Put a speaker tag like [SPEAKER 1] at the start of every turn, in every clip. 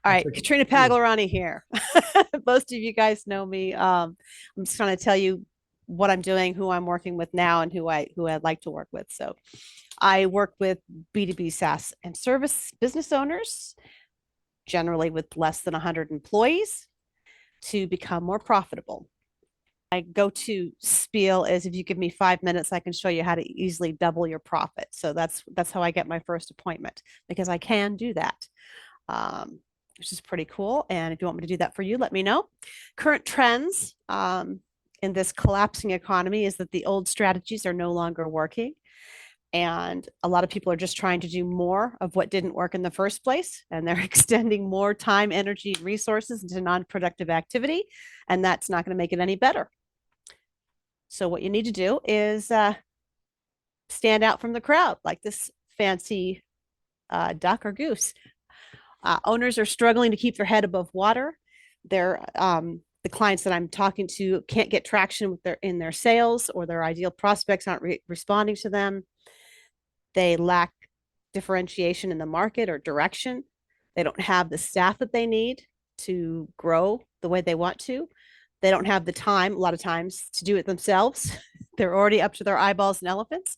[SPEAKER 1] All
[SPEAKER 2] That's
[SPEAKER 1] right,
[SPEAKER 2] like,
[SPEAKER 1] Katrina
[SPEAKER 2] yeah.
[SPEAKER 1] Paglierani here. Most of you guys know me. I'm just going to tell you what I'm doing, who I'm working with now, and who I'd like to work with. So, I work with B2B SaaS and service business owners, generally with less than 100 employees, to become more profitable. My go-to spiel is if you give me 5 minutes, I can show you how to easily double your profit. So that's how I get my first appointment because I can do that. Which is pretty cool. And if you want me to do that for you, let me know. Current trends in this collapsing economy is that the old strategies are no longer working. And a lot of people are just trying to do more of what didn't work in the first place. And they're extending more time, energy, and resources into non productive activity. And that's not going to make it any better. So, what you need to do is stand out from the crowd like this fancy duck or goose. Owners are struggling to keep their head above water. The clients that I'm talking to can't get traction with their sales, or their ideal prospects aren't responding to them. They lack differentiation in the market or direction. They don't have the staff that they need to grow the way they want to. They don't have the time, a lot of times, to do it themselves. They're already up to their eyeballs in elephants.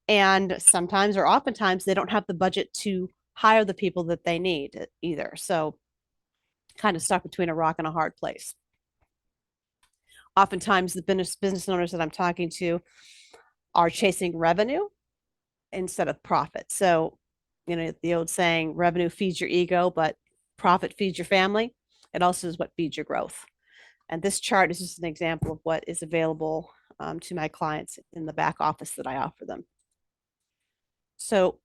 [SPEAKER 1] And sometimes or oftentimes they don't have the budget to hire the people that they need either. So kind of stuck between a rock and a hard place. Oftentimes the business owners that I'm talking to are chasing revenue instead of profit. So, the old saying, revenue feeds your ego, but profit feeds your family. It also is what feeds your growth. And this chart is just an example of what is available to my clients in the back office that I offer them. So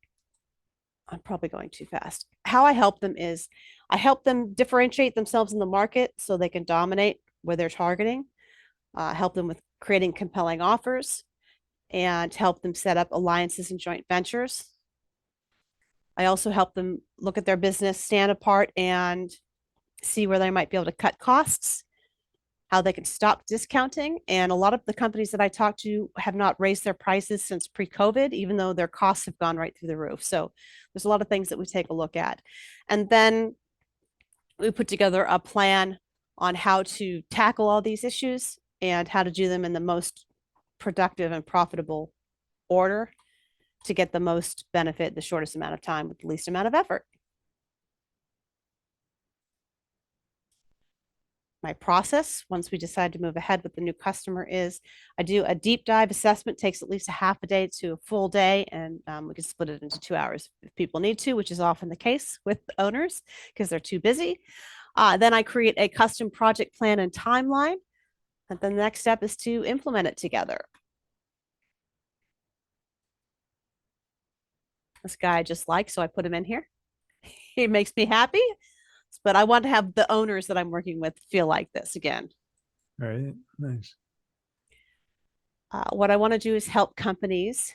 [SPEAKER 1] I'm probably going too fast. How I help them is I help them differentiate themselves in the market so they can dominate where they're targeting, help them with creating compelling offers, and help them set up alliances and joint ventures. I also help them look at their business, stand apart, and see where they might be able to cut costs, how they can stop discounting. And a lot of the companies that I talk to have not raised their prices since pre-COVID, even though their costs have gone right through the roof. So there's a lot of things that we take a look at. And then we put together a plan on how to tackle all these issues and how to do them in the most productive and profitable order to get the most benefit the shortest amount of time with the least amount of effort. My process once we decide to move ahead with the new customer is I do a deep dive assessment, takes at least a half a day to a full day, and we can split it into 2 hours if people need to, which is often the case with owners because they're too busy. Then I create a custom project plan and timeline, and then the next step is to implement it together. This guy I just like, so I put him in here. He makes me happy, but I want to have the owners that I'm working with feel like this again.
[SPEAKER 2] All right. Nice.
[SPEAKER 1] What I want to do is help companies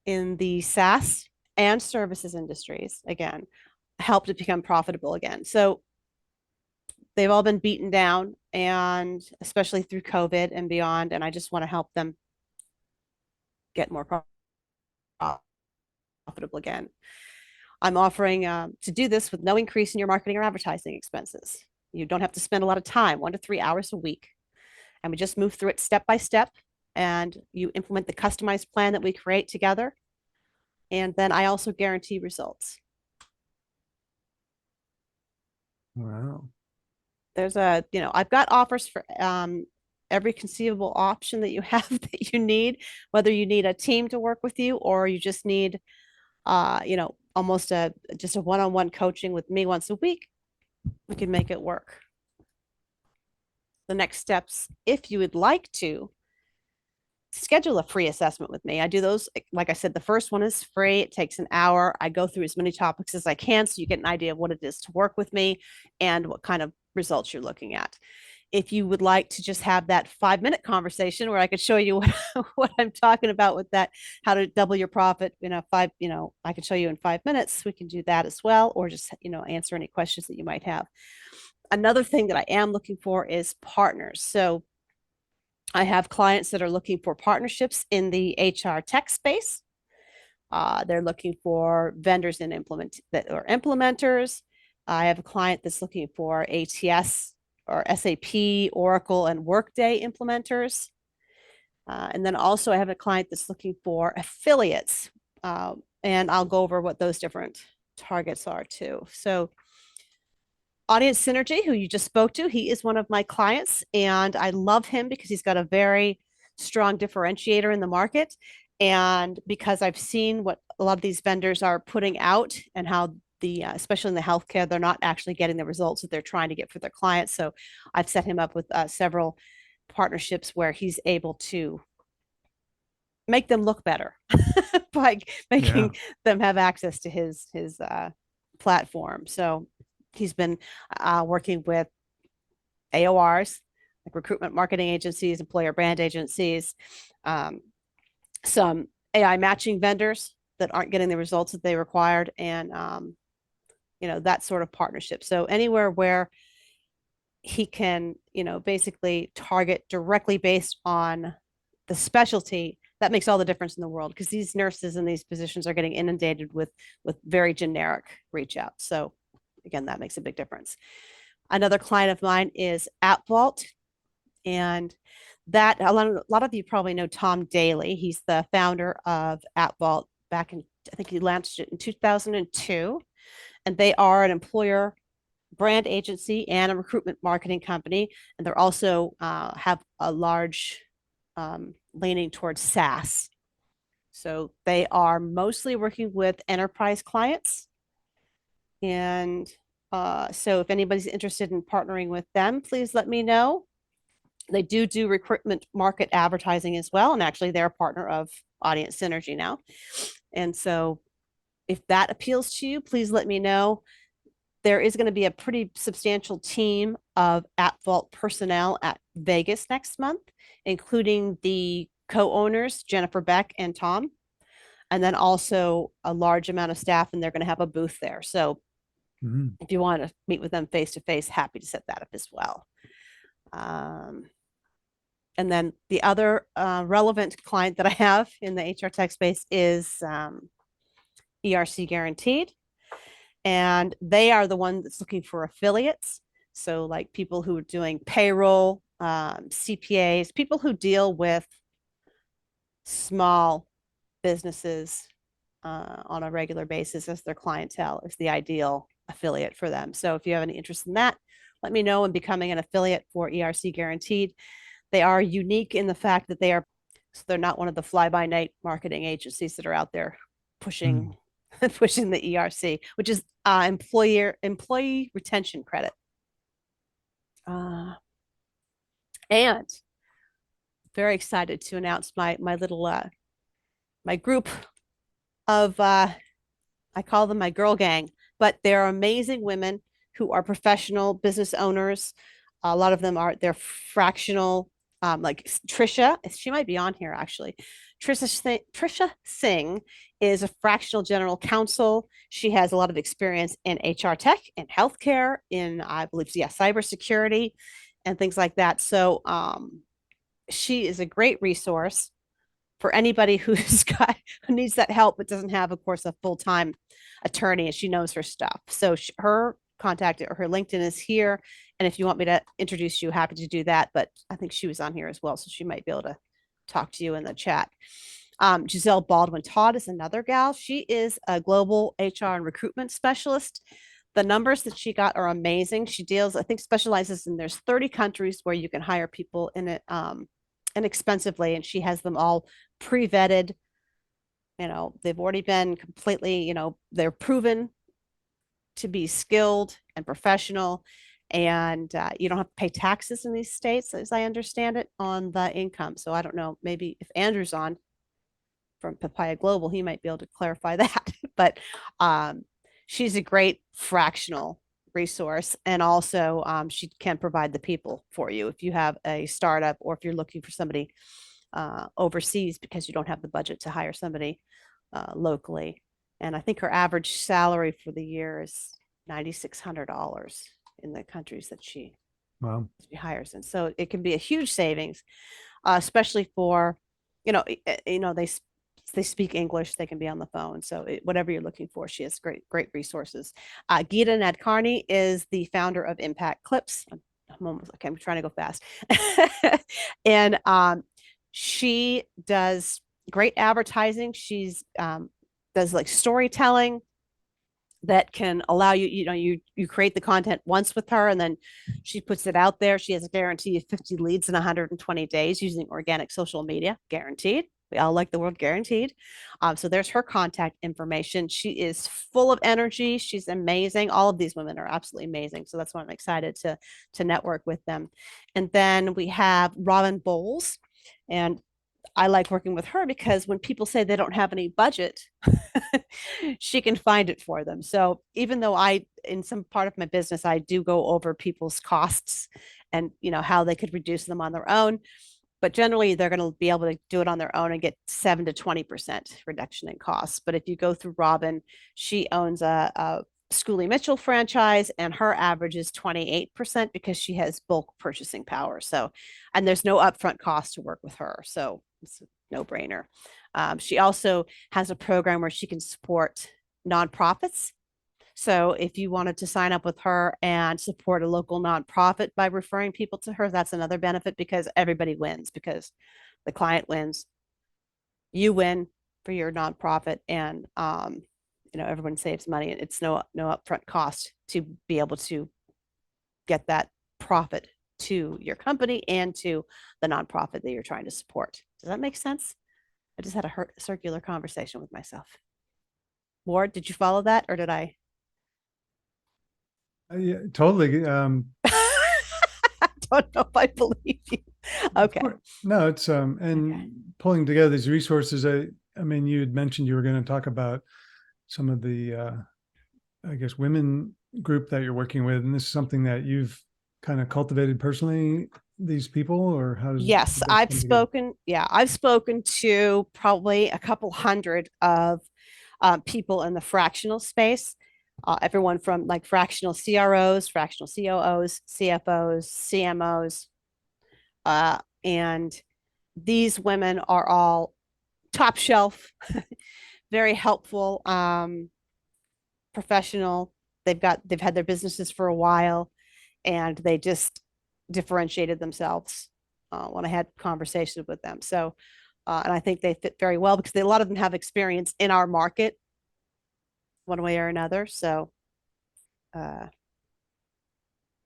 [SPEAKER 1] in the SaaS and services industries, again, help to become profitable again. So they've all been beaten down, and especially through COVID and beyond. And I just want to help them get more profitable again. I'm offering to do this with no increase in your marketing or advertising expenses. You don't have to spend a lot of time, 1 to 3 hours a week. And we just move through it step by step. And you implement the customized plan that we create together. And then I also guarantee results.
[SPEAKER 2] Wow.
[SPEAKER 1] I've got offers for every conceivable option that you have that you need, whether you need a team to work with you or you just need, almost just a one-on-one coaching with me once a week. We can make it work. The next steps, if you would like to schedule a free assessment with me. I do those, like I said, the first one is free. It takes an hour. I go through as many topics as I can so you get an idea of what it is to work with me and what kind of results you're looking at. If you would like to just have that 5-minute conversation where I could show you what I'm talking about with that, how to double your profit I could show you in 5 minutes. We can do that as well, or just, answer any questions that you might have. Another thing that I am looking for is partners. So I have clients that are looking for partnerships in the HR tech space. They're looking for vendors and implementers. I have a client that's looking for ATS or SAP, Oracle, and Workday implementers. And then also I have a client that's looking for affiliates. And I'll go over what those different targets are too. So Audience Synergy, who you just spoke to, he is one of my clients, and I love him because he's got a very strong differentiator in the market. And because I've seen what a lot of these vendors are putting out and how especially in the healthcare, they're not actually getting the results that they're trying to get for their clients. So I've set him up with several partnerships where he's able to make them look better by
[SPEAKER 2] Yeah.
[SPEAKER 1] making them have access to his platform. So he's been working with AORs, like recruitment marketing agencies, employer brand agencies, some AI matching vendors that aren't getting the results that they required, and that sort of partnership. So anywhere where he can, basically target directly based on the specialty, that makes all the difference in the world, because these nurses in these positions are getting inundated with very generic reach out. So again, that makes a big difference. Another client of mine is AppVault, and that a lot of you probably know Tom Daly. He's the founder of AppVault back in, I think he launched it in 2002, and they are an employer brand agency and a recruitment marketing company, and they're also have a large leaning towards SaaS. So they are mostly working with enterprise clients. And so if anybody's interested in partnering with them, please let me know. They do recruitment market advertising as well. And actually, they're a partner of Audience Synergy now. And so if that appeals to you, please let me know. There is going to be a pretty substantial team of AppVault personnel at Vegas next month, including the co-owners, Jennifer Beck and Tom, and then also a large amount of staff, and they're going to have a booth there. So
[SPEAKER 2] Mhm.
[SPEAKER 1] if you want to meet with them face to face, happy to set that up as well. And then the other relevant client that I have in the HR tech space is ERC Guaranteed. And they are the one that's looking for affiliates. So like people who are doing payroll, CPAs, people who deal with small businesses on a regular basis as their clientele is the ideal affiliate for them. So if you have any interest in that, let me know in becoming an affiliate for ERC Guaranteed. They are unique in the fact that so they're not one of the fly-by-night marketing agencies that are out there pushing pushing the ERC, which is employee retention credit. And very excited to announce my little my group of I call them my girl gang, but they're amazing women who are professional business owners. A lot of them they're fractional, like Trisha. She might be on here actually. Trisha Singh is a fractional general counsel. She has a lot of experience in HR tech, in healthcare, in I believe, yeah, cybersecurity, and things like that. So she is a great resource for anybody who needs that help but doesn't have, of course, a full-time attorney, and she knows her stuff. So her contact or her LinkedIn is here, and if you want me to introduce you, happy to do that. But I think she was on here as well, so she might be able to talk to you in the chat. Giselle Baldwin Todd is another gal. She is a global HR and recruitment specialist. The numbers that she got are amazing. She deals, I think, specializes in there's 30 countries where you can hire people in it inexpensively, and she has them all pre-vetted. They've already been completely, they're proven to be skilled and professional, and you don't have to pay taxes in these states, as I understand it, on the income. So I don't know, maybe if Andrew's on from Papaya Global, he might be able to clarify that. But she's a great fractional resource, and also she can provide the people for you if you have a startup or if you're looking for somebody overseas because you don't have the budget to hire somebody locally. And I think her average salary for the year is $9,600 in the countries that she hires in. So it can be a huge savings, especially for, they they speak English, they can be on the phone. So whatever you're looking for, she has great resources. Geeta Nadkarni is the founder of Impact Clips. I'm almost okay. I'm trying to go fast. And she does great advertising. She's does like storytelling that can allow you, you create the content once with her and then she puts it out there. She has a guarantee of 50 leads in 120 days using organic social media, guaranteed. We all like the word guaranteed. So there's her contact information. She is full of energy. She's amazing. All of these women are absolutely amazing. So that's why I'm excited to network with them. And then we have Robin Bowles, and I like working with her because when people say they don't have any budget, she can find it for them. So even though in some part of my business, I do go over people's costs and how they could reduce them on their own, but generally they're going to be able to do it on their own and get 7 to 20% reduction in costs. But if you go through Robin, she owns a Schoolie Mitchell franchise, and her average is 28% because she has bulk purchasing power. So, and there's no upfront cost to work with her. So it's a no brainer. She also has a program where she can support nonprofits. So if you wanted to sign up with her and support a local nonprofit by referring people to her, that's another benefit because everybody wins, because the client wins, you win for your nonprofit, and everyone saves money. It's no upfront cost to be able to get that profit to your company and to the nonprofit that you're trying to support. Does that make sense? I just had a circular conversation with myself. Ward, did you follow that, or did I?
[SPEAKER 2] Yeah, totally.
[SPEAKER 1] I don't know if I believe you. Okay.
[SPEAKER 2] No, it's and
[SPEAKER 1] Okay.
[SPEAKER 2] pulling together these resources. I mean, you had mentioned you were going to talk about some of the, I guess, women group that you're working with, and this is something that you've kind of cultivated personally. These people, or how does
[SPEAKER 1] Yes,
[SPEAKER 2] that come together?
[SPEAKER 1] I've spoken to probably a couple hundred of people in the fractional space. Everyone from like fractional CROs, fractional COOs, CFOs, CMOs, and these women are all top shelf, very helpful, professional. They've had their businesses for a while, and they just differentiated themselves when I had conversations with them. So, and I think they fit very well because a lot of them have experience in our market, one way or another. So, uh,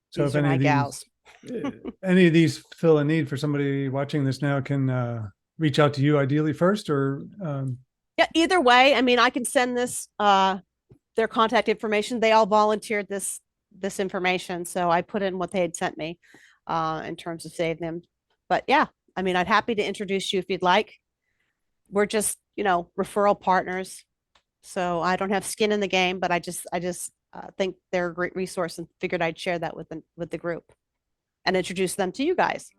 [SPEAKER 2] So, if
[SPEAKER 1] these are my gals.
[SPEAKER 2] any of these fill a need for somebody watching this now, can reach out to you ideally first, or
[SPEAKER 1] Yeah, either way. I mean, I can send this their contact information. They all volunteered this information, so I put in what they had sent me in terms of saving them. But yeah, I mean, I'd happy to introduce you if you'd like. We're just referral partners, so I don't have skin in the game, but I just think they're a great resource and figured I'd share that with the group and introduce them to you guys.